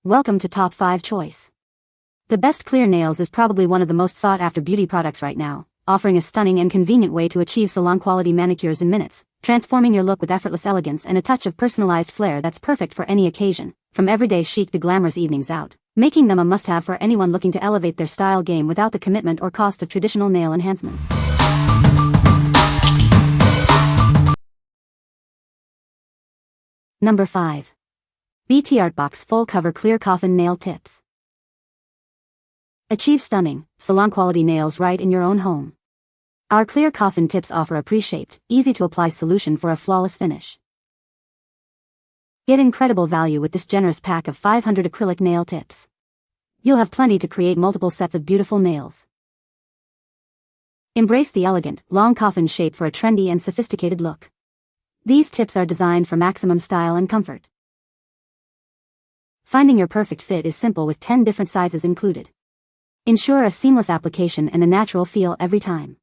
Welcome to Top 5 Choice. The Best Clear Nails is probably one of the most sought-after beauty products right now, offering a stunning and convenient way to achieve salon-quality manicures in minutes, transforming your look with effortless elegance and a touch of personalized flair that's perfect for any occasion, from everyday chic to glamorous evenings out, making them a must-have for anyone looking to elevate their style game without the commitment or cost of traditional nail enhancements. Number 5. BTArtbox Full Cover Clear Coffin Nail Tips. Achieve stunning, salon-quality nails right in your own home. Our clear coffin tips offer a pre-shaped, easy-to-apply solution for a flawless finish. Get incredible value with this generous pack of 500 acrylic nail tips. You'll have plenty to create multiple sets of beautiful nails. Embrace the elegant, long coffin shape for a trendy and sophisticated look. These tips are designed for maximum style and comfort. Finding your perfect fit is simple with 10 different sizes included. Ensure a seamless application and a natural feel every time.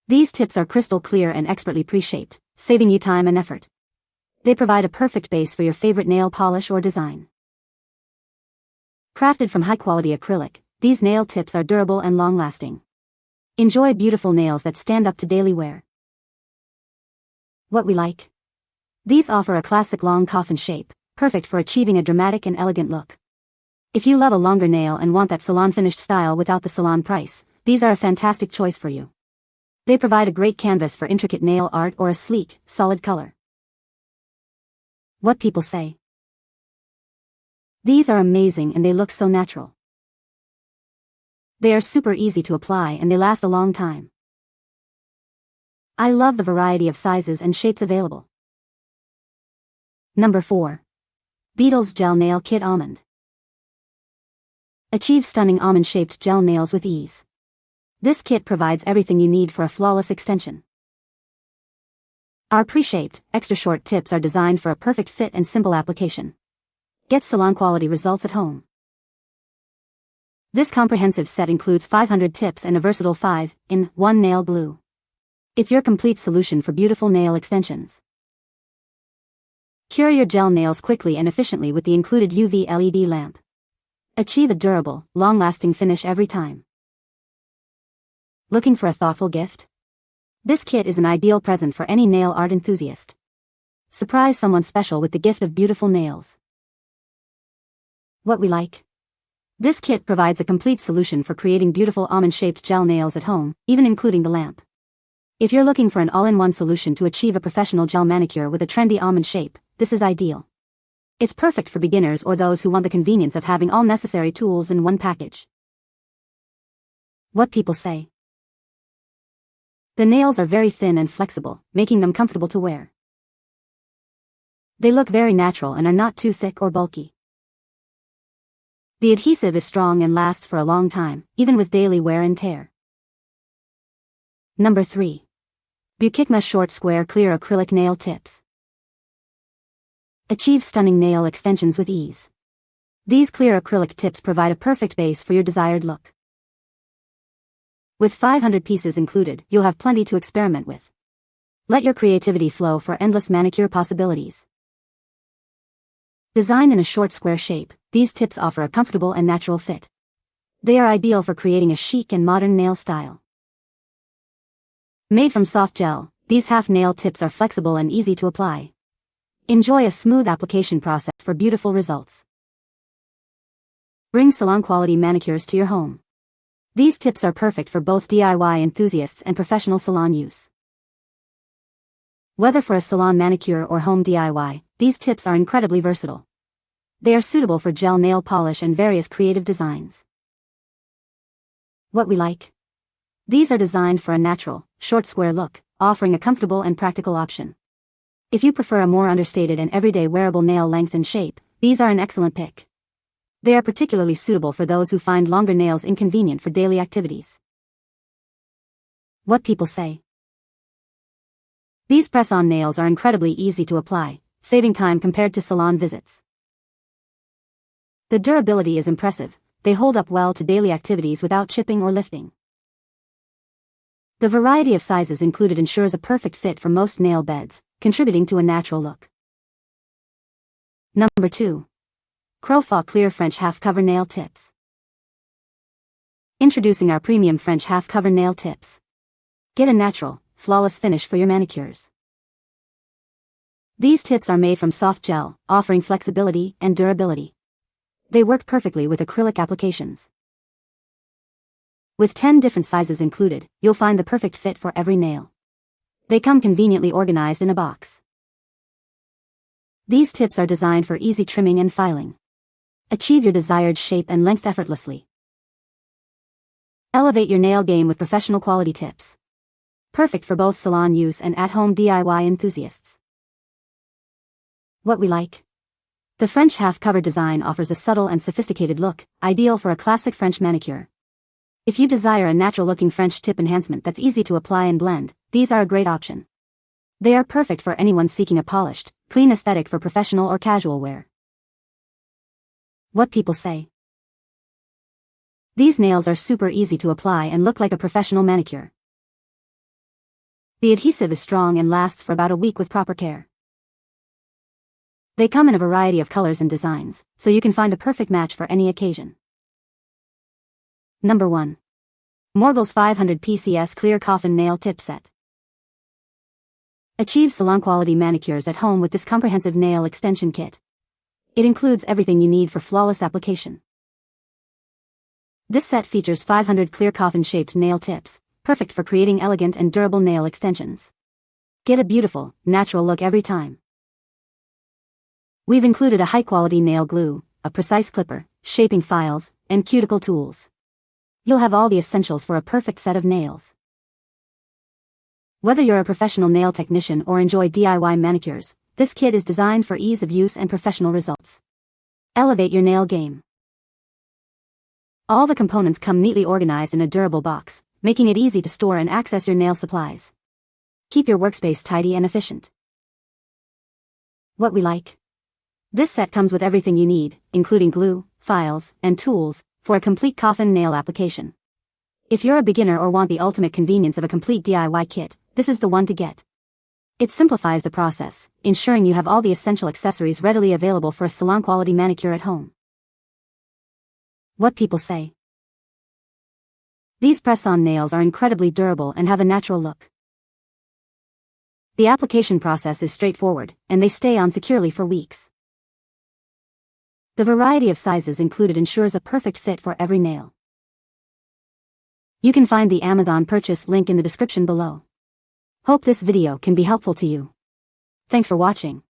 These tips are crystal clear and expertly pre-shaped, saving you time and effort. They provide a perfect base for your favorite nail polish or design. Crafted from high-quality acrylic, these nail tips are durable and long-lasting. Enjoy beautiful nails that stand up to daily wear. What we like? These offer a classic long coffin shape, perfect for achieving a dramatic and elegant look. If you love a longer nail and want that salon-finished style without the salon price, these are a fantastic choice for you. They provide a great canvas for intricate nail art or a sleek, solid color. What people say? These are amazing and they look so natural. They are super easy to apply and they last a long time. I love the variety of sizes and shapes available. Number 4. Beetles Gel Nail Kit Almond. Achieve stunning almond-shaped gel nails with ease. This kit provides everything you need for a flawless extension. Our pre-shaped, extra-short tips are designed for a perfect fit and simple application. Get salon-quality results at home. This comprehensive set includes 500 tips and a versatile 5-in-1 nail glue. It's your complete solution for beautiful nail extensions. Cure your gel nails quickly and efficiently with the included UV LED lamp. Achieve a durable, long-lasting finish every time. Looking for a thoughtful gift? This kit is an ideal present for any nail art enthusiast. Surprise someone special with the gift of beautiful nails. What we like? This kit provides a complete solution for creating beautiful almond-shaped gel nails at home, even including the lamp. If you're looking for an all-in-one solution to achieve a professional gel manicure with a trendy almond shape, this is ideal. It's perfect for beginners or those who want the convenience of having all necessary tools in one package. What people say? The nails are very thin and flexible, making them comfortable to wear. They look very natural and are not too thick or bulky. The adhesive is strong and lasts for a long time, even with daily wear and tear. Number 3. Buqikma Short Square Clear Acrylic Nail Tips. Achieve stunning nail extensions with ease. These clear acrylic tips provide a perfect base for your desired look. With 500 pieces included, you'll have plenty to experiment with. Let your creativity flow for endless manicure possibilities. Designed in a short square shape, these tips offer a comfortable and natural fit. They are ideal for creating a chic and modern nail style. Made from soft gel, these half-nail tips are flexible and easy to apply. Enjoy a smooth application process for beautiful results. Bring salon-quality manicures to your home. These tips are perfect for both DIY enthusiasts and professional salon use. Whether for a salon manicure or home DIY, these tips are incredibly versatile. They are suitable for gel nail polish and various creative designs. What we like? These are designed for a natural, short square look, offering a comfortable and practical option. If you prefer a more understated and everyday wearable nail length and shape, these are an excellent pick. They are particularly suitable for those who find longer nails inconvenient for daily activities. What people say? These press-on nails are incredibly easy to apply, saving time compared to salon visits. The durability is impressive. They hold up well to daily activities without chipping or lifting. The variety of sizes included ensures a perfect fit for most nail beds, contributing to a natural look. Number 2. Krofaue Clear French Half Cover Nail Tips. Introducing our premium French half cover nail tips. Get a natural, flawless finish for your manicures. These tips are made from soft gel, offering flexibility and durability. They work perfectly with acrylic applications. With 10 different sizes included, you'll find the perfect fit for every nail. They come conveniently organized in a box. These tips are designed for easy trimming and filing. Achieve your desired shape and length effortlessly. Elevate your nail game with professional quality tips. Perfect for both salon use and at-home DIY enthusiasts. What we like. The French half-cover design offers a subtle and sophisticated look, ideal for a classic French manicure. If you desire a natural-looking French tip enhancement that's easy to apply and blend, these are a great option. They are perfect for anyone seeking a polished, clean aesthetic for professional or casual wear. What people say. These nails are super easy to apply and look like a professional manicure. The adhesive is strong and lasts for about a week with proper care. They come in a variety of colors and designs, so you can find a perfect match for any occasion. Number 1. MORGLES 500 PCS Clear Coffin Nail Tip Set. Achieve salon-quality manicures at home with this comprehensive nail extension kit. It includes everything you need for flawless application. This set features 500 clear coffin-shaped nail tips, perfect for creating elegant and durable nail extensions. Get a beautiful, natural look every time. We've included a high-quality nail glue, a precise clipper, shaping files, and cuticle tools. You'll have all the essentials for a perfect set of nails. Whether you're a professional nail technician or enjoy DIY manicures, this kit is designed for ease of use and professional results. Elevate your nail game. All the components come neatly organized in a durable box, making it easy to store and access your nail supplies. Keep your workspace tidy and efficient. What we like. This set comes with everything you need, including glue, files, and tools, for a complete coffin nail application. If you're a beginner or want the ultimate convenience of a complete DIY kit, this is the one to get. It simplifies the process, ensuring you have all the essential accessories readily available for a salon-quality manicure at home. What people say. These press-on nails are incredibly durable and have a natural look. The application process is straightforward, and they stay on securely for weeks. The variety of sizes included ensures a perfect fit for every nail. You can find the Amazon purchase link in the description below. Hope this video can be helpful to you. Thanks for watching.